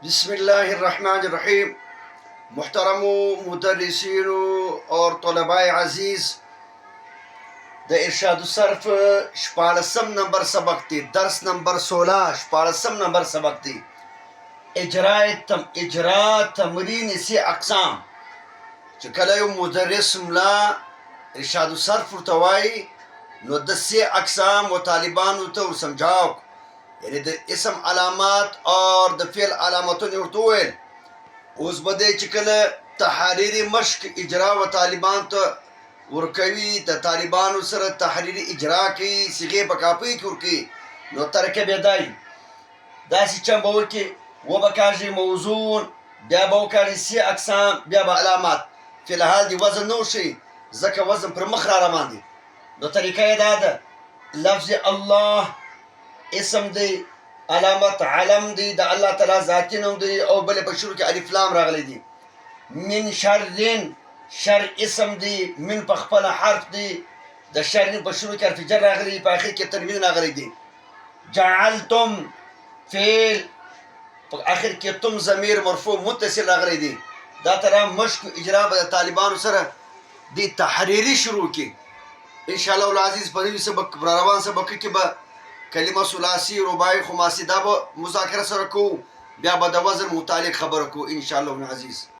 بسم الله الرحمن الرحیم. محترمو مدرسینو اور طلباء عزیز، د ارشاد الصرف 14 نمبر سبق دی، درس نمبر 16 14 نمبر سبق دی. اجرا تمرین سی اقسام. چې کله یو مدرس ملا ارشاد الصرف ورته وایي نو د سی اقسام و طالبانو ته ورسمجاو، یعنی د اسم علامات اور د فعل علامتونه ورته وویل. اوس به دی چې کله تحریري مشق اجرا و طالبان ته ورکوي، د طالبانو سره تحریري اجرا کوي، صیغې په کاپۍ کې ورکوي، نو ترکیب یې دی داسې چم به وکړي و به کاږي موزون، بیا به وکاږي سی اقسام، بیا به علامات. فی الحال دی وزن نه وښیي ځکه وزن پر مخ را روان دی. نو طریقه یې دا ده: لفظ الله اسم دی، علامت علم دی، د الله تعالی ذاتی نوم دی، او بلې په شروع کې الف لام راغلی دی. من شرین، شر اسم دی، من په خپله حرف دی، د شرین په شروع کې حرف جر راغلی دی، په آخر کې تنوین راغلی دی. جعلتم فعل، په آخر کې تم ضمیر مرفوع متصل راغلی دی. دا طرح مشق اجرا به د طالبانو سره دی تحریري شروع کی. انشاءالله العزیز په نوي سبق را روان سبق کې به کلمه ثلاثي رباعي خماسي دا به مذاکره سره کوو، بیا به د وزن متعلق خبره کوو انشاءالله العزیز.